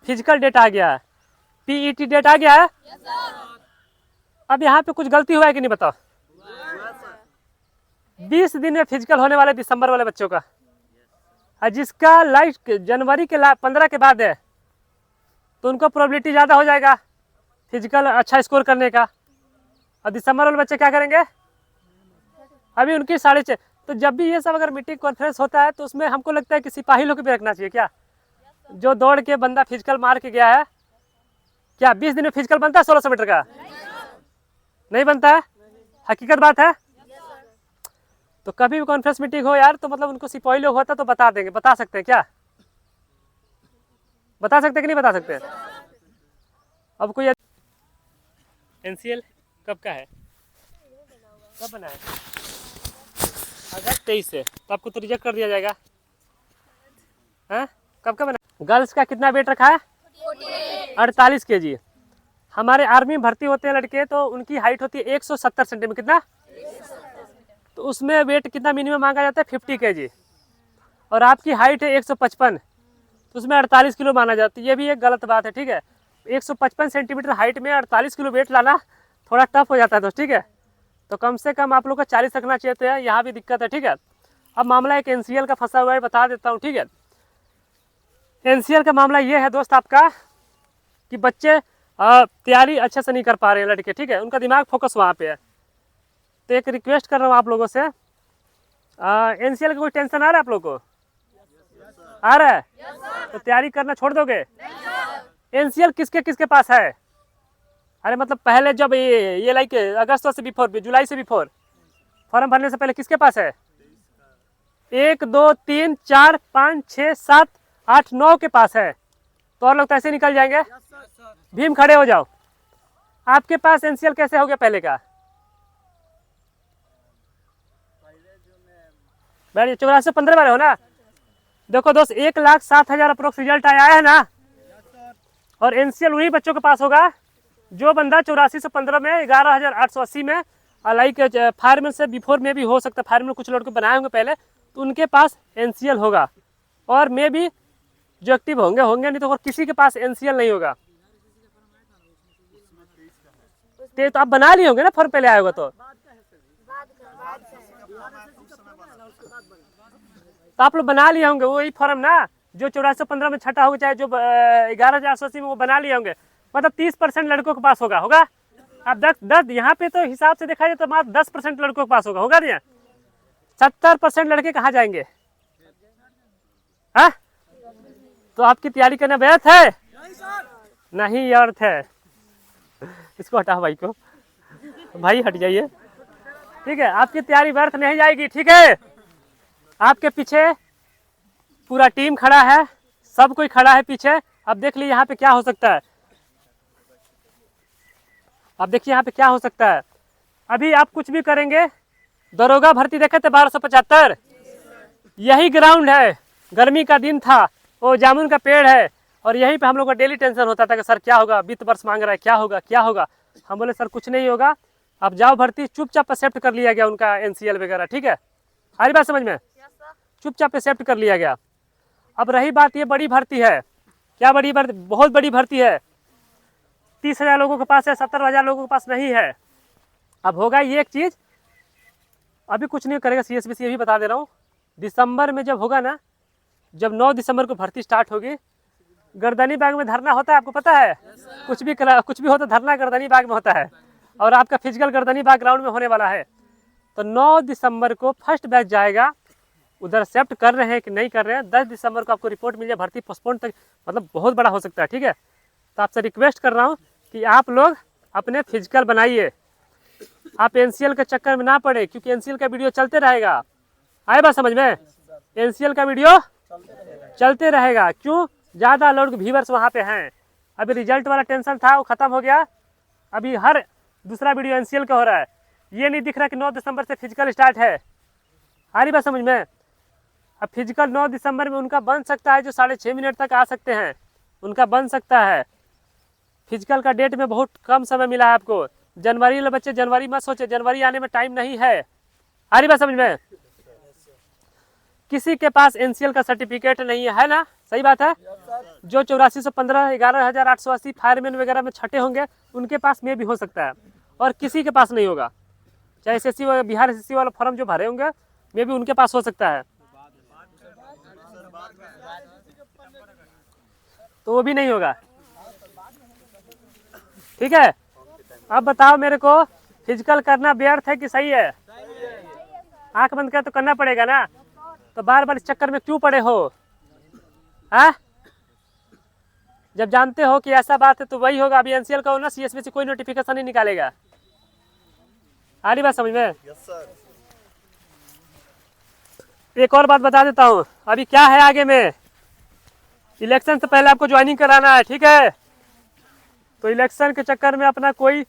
Physical date आ गया है, PET date आ गया है। अब यहाँ पे कुछ गलती हुआ है कि नहीं बताओ? 20 दिन में फिजिकल होने वाले दिसंबर वाले बच्चों का, और जिसका लाइफ जनवरी के 15 के बाद है तो उनको प्रोबेबिलिटी ज़्यादा हो जाएगा फिजिकल अच्छा स्कोर करने का। और दिसंबर वाले बच्चे क्या करेंगे? अभी उनकी 6.5। तो जब भी ये सब अगर मीटिंग कॉन्फ्रेंस होता है तो उसमें हमको लगता है कि सिपाही लोग भी रखना चाहिए क्या, जो दौड़ के बंदा फिजिकल मार के गया है। क्या 20 दिन में फिजिकल बनता है 1600 मीटर का? नहीं बनता है, हकीकत बात है। तो कभी भी कॉन्फ्रेंस मीटिंग हो यार, तो मतलब उनको सिपाही लोग होता तो बता देंगे, बता सकते हैं क्या? बता सकते कि नहीं बता सकते? अब कोई एनसीएल कब का है, कब बना है? अगस्त 23 से। तो आपको तो रिजेक्ट कर दिया जाएगा। हैं? कब का बना? गर्ल्स का कितना वेट रखा है? 48 kg। हमारे आर्मी में भर्ती होते हैं लड़के, तो उनकी हाइट होती है 170 सेंटीमीटर। कितना? तो उसमें वेट कितना मिनिमम मांगा जाता है? 50 kg। और आपकी हाइट है 155, तो उसमें 48 किलो माना जाता है। ये भी एक गलत बात है, ठीक है। 155 सेंटीमीटर हाइट में 48 किलो वेट लाना थोड़ा टफ हो जाता है दोस्त, ठीक है। तो कम से कम आप लोग को 40 रखना चाहिए था, यहाँ भी दिक्कत है, ठीक है। अब मामला एक एनसीएल का फंसा हुआ है, बता देता हूँ, ठीक है। एनसीएल का मामला ये है दोस्त आपका कि बच्चे तैयारी अच्छे से नहीं कर पा रहे हैं लड़के, ठीक है। उनका दिमाग फोकस वहाँ पे है। तो एक रिक्वेस्ट कर रहा हूँ आप लोगों से, एनसीएल का कोई टेंशन आ रहा है आप लोगों को? आ रहा है? तो तैयारी करना छोड़ दोगे? एनसीएल किसके किसके पास है? अरे मतलब पहले जब ये लाइक अगस्त से बिफोर, जुलाई से बिफोर, फॉर्म भरने से पहले किसके पास है? 1 2 3 4 5 6 7 8 9 के पास है। तो और लोग तो ऐसे निकल जाएंगे। भीम खड़े हो जाओ। आपके पास एनसीएल कैसे हो गया पहले का? बैठ 8415 वाले हो ना? देखो दोस्त 1,07,000 अप्रोक्स रिजल्ट आया है ना। और एनसीएल वही बच्चों के पास होगा जो बंदा 84 से 15 में 11,880 में, लाइक फायरमैन से बिफोर में भी हो सकता है, फायरमैन कुछ लड़के बनाए होंगे पहले, तो उनके पास एनसीएल होगा। और मे भी जो एक्टिव होंगे नहीं तो और किसी के पास एनसीएल नहीं होगा। तो आप बना लिए होंगे ना फॉर्म, पहले आए होगा तो आप लोग बना लिए होंगे वही फॉर्म ना, जो 8415 में छठा होगा, चाहे जो 11,880 में, वो बना लिए होंगे। मतलब 30% लड़कों के पास होगा। अब 10 यहाँ पे तो हिसाब से देखा जाए तो मात्र 10% लड़कों के पास होगा नहीं? 70% लड़के कहाँ जाएंगे? हाँ? तो आपकी तैयारी करना व्यर्थ है? नहीं अर्थ है। इसको हटा भाई को, भाई हट जाइए, ठीक है। आपकी तैयारी व्यर्थ नहीं जाएगी, ठीक है। आपके पीछे पूरा टीम खड़ा है, सब कोई खड़ा है पीछे। अब देख लीजिए यहाँ पे क्या हो सकता है। अब देखिए यहाँ पे क्या हो सकता है। अभी आप कुछ भी करेंगे, दरोगा भर्ती देखे थे 1275, यही ग्राउंड है। गर्मी का दिन था, वो जामुन का पेड़ है, और यहीं पे हम लोग का डेली टेंशन होता था कि सर क्या होगा, वित्त वर्ष मांग रहा है, क्या होगा क्या होगा। हम बोले सर कुछ नहीं होगा, अब जाओ भर्ती। चुपचाप एक्सेप्ट कर लिया गया उनका एनसीएल वगैरह, ठीक है। आ रही बात समझ में? चुपचाप एक्सेप्ट कर लिया गया। अब रही बात, ये बड़ी भर्ती है। क्या बड़ी भर्ती? बहुत बड़ी भर्ती है। 30,000 लोगों के पास है, 70,000 लोगों के पास नहीं है। अब होगा ये एक चीज, अभी कुछ नहीं करेगा सीएसबीसी, ये भी बता दे रहा हूँ। दिसंबर में जब होगा ना, जब 9 दिसंबर को भर्ती स्टार्ट होगी, गर्दनी बाग में धरना होता है, आपको पता है? कुछ भी हो तो धरना गर्दनी बाग में होता है। और आपका फिजिकल गर्दनी बाग ग्राउंड में होने वाला है। तो 9 दिसंबर को फर्स्ट बैच जाएगा। उधर एक्सेप्ट कर रहे हैं कि नहीं कर रहे हैं, 10 दिसंबर को आपको रिपोर्ट मिल जाए। भर्ती पोस्टपोन तक, मतलब बहुत बड़ा हो सकता है, ठीक है। तो आपसे रिक्वेस्ट कर रहा हूँ कि आप लोग अपने फिजिकल बनाइए, आप एनसीएल के चक्कर में ना पड़े, क्योंकि एनसीएल का वीडियो चलते रहेगा। आए बात समझ में? एनसीएल का वीडियो चलते रहेगा। क्यों? ज़्यादा लोग व्यूअर्स वहाँ पे हैं। अभी रिजल्ट वाला टेंशन था, वो खत्म हो गया। अभी हर दूसरा वीडियो एनसीएल का हो रहा है। ये नहीं दिख रहा कि 9 दिसंबर से फिजिकल स्टार्ट है। आ रही बात समझ में? अब फिजिकल 9 दिसंबर में उनका बन सकता है, जो 6.5 मिनट तक आ सकते हैं, उनका बन सकता है। फिजिकल का डेट में बहुत कम समय मिला है आपको। जनवरी वाले बच्चे जनवरी मत सोचे, जनवरी आने में टाइम नहीं है। आ रही बात समझ में? किसी के पास एनसीएल का सर्टिफिकेट नहीं है ना? सही बात है। जो 8415 11,880 फायरमैन वगैरह में छठे होंगे उनके पास में भी हो सकता है, और किसी के पास नहीं होगा। चाहे एसएससी बिहार एसएससी वाला फॉर्म जो भरे होंगे में भी उनके पास हो सकता है, तो वो भी नहीं होगा। ठीक है, अब बताओ मेरे को, फिजिकल करना व्यर्थ है कि सही है? आंख बंद कर तो करना पड़ेगा ना, तो बार बार इस चक्कर में क्यों पड़े हो? हाँ, जब जानते हो कि ऐसा बात है तो वही होगा। अभी एनसीएल का हो ना, सीएसबी से कोई नोटिफिकेशन नहीं निकालेगा। आ रही बात समझ में? एक और बात बता देता हूँ, अभी क्या है आगे में, इलेक्शन से पहले आपको ज्वाइनिंग कराना है। ठीक है, तो इलेक्शन के चक्कर में अपना कोई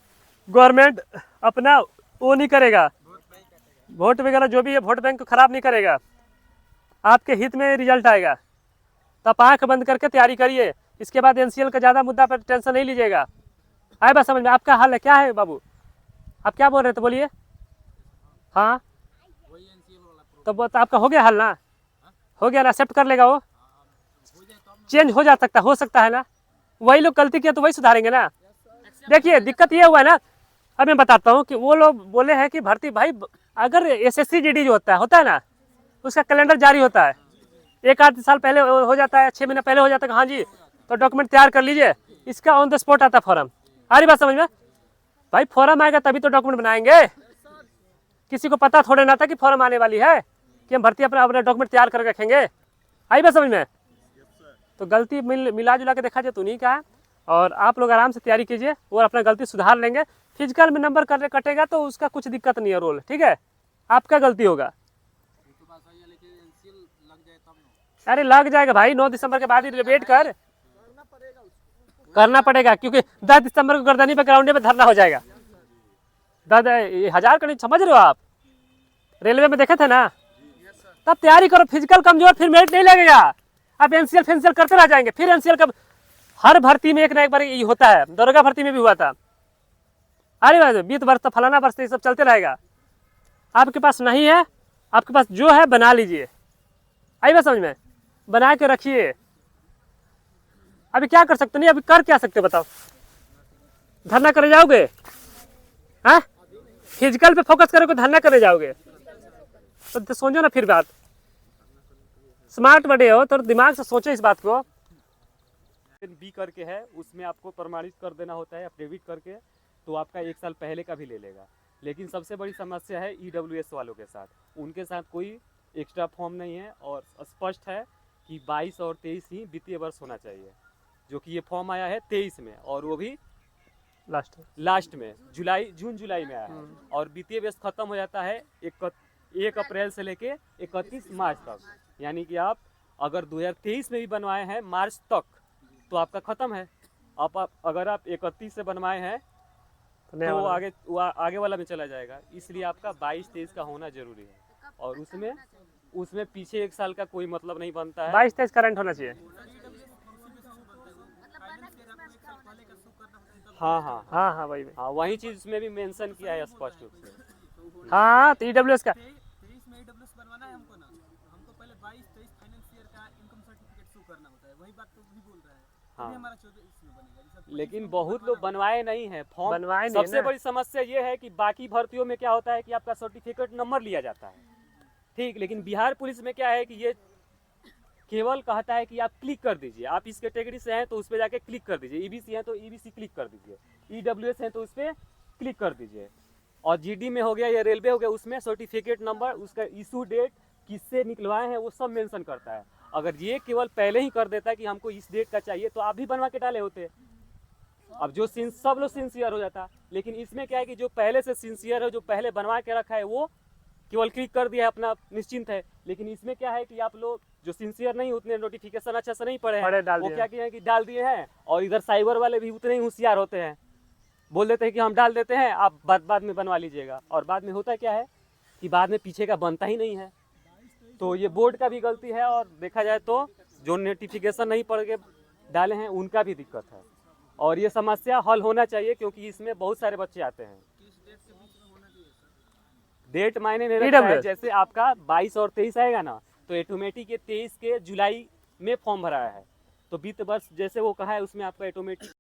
गवर्नमेंट अपना वो नहीं करेगा, वोट वगैरह जो भी है वोट बैंक को खराब नहीं करेगा, आपके हित में रिजल्ट आएगा। तो आप आँख बंद करके तैयारी करिए। इसके बाद एनसीएल का ज़्यादा मुद्दा पर टेंशन नहीं लीजिएगा। आए बात समझ में? आपका हाल है क्या है बाबू? आप क्या बोल रहे थे, बोलिए। हाँ, तो आपका हो गया हाल ना? हो गया ना? एक्सेप्ट कर लेगा वो? चेंज हो जा सकता है ना? वही लोग गलती किया तो वही सुधारेंगे ना। देखिए दिक्कत ये हुआ है ना, अब मैं बताता हूँ कि वो लोग बोले हैं कि भर्ती भाई, अगर एसएससी जीडी जो होता है ना, उसका कैलेंडर जारी होता है, एक आध साल पहले हो जाता है, 6 महीने पहले हो जाता है। हाँ जी, तो डॉक्यूमेंट तैयार कर लीजिए, इसका ऑन द स्पॉट आता फॉर्म। आ रही बात समझ में? भाई फॉर्म आएगा तभी तो डॉक्यूमेंट बनाएंगे। किसी को पता थोड़े ना था कि फॉर्म आने वाली है कि हम भर्ती अपना डॉक्यूमेंट तैयार कर रखेंगे। आई बात समझ में? तो गलती मिला जुला के देखा जाए तो नहीं का है, और आप लोग आराम से तैयारी कीजिए और अपना गलती सुधार लेंगे। फिजिकल में नंबर कटेगा तो उसका कुछ दिक्कत नहीं है, रोल ठीक है, आपका गलती होगा। अरे लग जाएगा भाई, 9 दिसंबर के बाद ही वेट करना पड़ेगा, क्योंकि 10 दिसंबर को गर्दनी पे ग्राउंड पे धरना हो जाएगा। 10,000 का नहीं, समझ रहे हो आप? रेलवे में देखे थे ना, तब तैयारी करो। फिजिकल कमजोर फिर मेरिट नहीं लगेगा। अब एनसीएल फेंसीएल करते रह जाएंगे, फिर एनसीएल का हर भर्ती में एक ना एक बार ये होता है। दरोगा भर्ती में भी हुआ था। अरे भाई 20 वर्ष तो फलाना वर्ष ये सब चलते रहेगा। आपके पास नहीं है, आपके पास जो है बना लीजिए। आई बात समझ में? बना के रखिए। अभी क्या कर सकते? नहीं अभी कर क्या सकते बताओ? धरना करे जाओगे? हाँ, फिजिकल पे फोकस करोगे, धरना करे जाओगे तो सोचो ना फिर बात। स्मार्ट बड़े हो तो दिमाग से सोचो इस बात को। बी करके है, उसमें आपको प्रमाणित कर देना होता है एफिडेविट करके, तो आपका 1 साल पहले का भी ले लेगा। लेकिन सबसे बड़ी समस्या है ईडब्ल्यूएस वालों के साथ, उनके साथ कोई एक्स्ट्रा फॉर्म नहीं है, और स्पष्ट है कि 22 और 23 ही वित्तीय वर्ष होना चाहिए, जो कि ये फॉर्म आया है 23 में, और वो भी लास्ट में जून जुलाई में आया है। और वित्तीय वर्ष खत्म हो जाता है 1 अप्रैल से लेके 31 मार्च तक। यानी कि आप अगर 2023 में भी बनवाए हैं मार्च तक तो आपका खत्म है। आप अगर आप 31 से बनवाए हैं तो आगे वाला में चला जाएगा। इसलिए आपका 22-23 का होना जरूरी है, और उसमें पीछे 1 साल का कोई मतलब नहीं बनता है। 22-23 करंट होना चाहिए। हाँ वही चीज उसमें भी मेंशन किया है स्पष्ट रूप से। हाँ, तो ईडब्ल्यूएस का 23 में ईडब्ल्यूएस बनवाना है हमको ना, हमको पहले 22-23 फाइनेंस ईयर का इनकम सर्टिफिकेट शो करना होता है। वही बात तो भी बोल रहा है। हाँ, हमारा 24 में बनेगा। लेकिन बहुत लोग बनवाए नहीं है फॉर्म। बनवाए नहीं। सबसे बड़ी समस्या ये है कि बाकी भर्तियों में क्या होता है कि आपका सर्टिफिकेट नंबर लिया जाता है, ठीक, लेकिन बिहार पुलिस में क्या है कि ये केवल कहता है कि आप क्लिक कर दीजिए, आप इस कैटेगरी से हैं तो उस पर जाके क्लिक कर दीजिए, ईबीसी हैं तो ईबीसी क्लिक कर दीजिए, ईडब्ल्यूएस हैं तो उस पर क्लिक कर दीजिए, और जीडी में हो गया या रेलवे हो गया उसमें सर्टिफिकेट नंबर, उसका इशू डेट, किससे निकलवाए हैं वो सब मेंशन करता है। अगर ये केवल पहले ही कर देता है कि हमको इस डेट का चाहिए तो आप भी बनवा के डाले होते। अब जो सब लोग सिंसियर हो जाता, लेकिन इसमें क्या है कि जो पहले से सिंसियर है, जो पहले बनवा के रखा है, वो केवल क्लिक कर दिया है, अपना निश्चिंत है। लेकिन इसमें क्या है कि आप लोग जो सिंसियर नहीं, उतने नोटिफिकेशन अच्छा से नहीं पढ़े हैं, वो क्या किए हैं कि डाल दिए हैं। और इधर साइबर वाले भी उतने ही होशियार होते हैं, बोल देते हैं कि हम डाल देते हैं, आप बाद में बनवा लीजिएगा, और बाद में होता क्या है कि बाद में पीछे का बनता ही नहीं है। तो ये बोर्ड का भी गलती है, और देखा जाए तो जो नोटिफिकेशन नहीं पढ़ के डाले हैं उनका भी दिक्कत है, और ये समस्या हल होना चाहिए, क्योंकि इसमें बहुत सारे बच्चे आते हैं। डेट मायने नहीं रखता है। जैसे आपका 22 और 23 आएगा ना, तो ऑटोमेटिक ये 23 के जुलाई में फॉर्म भराया है, तो वित्त वर्ष जैसे वो कहा है उसमें आपका ऑटोमेटिक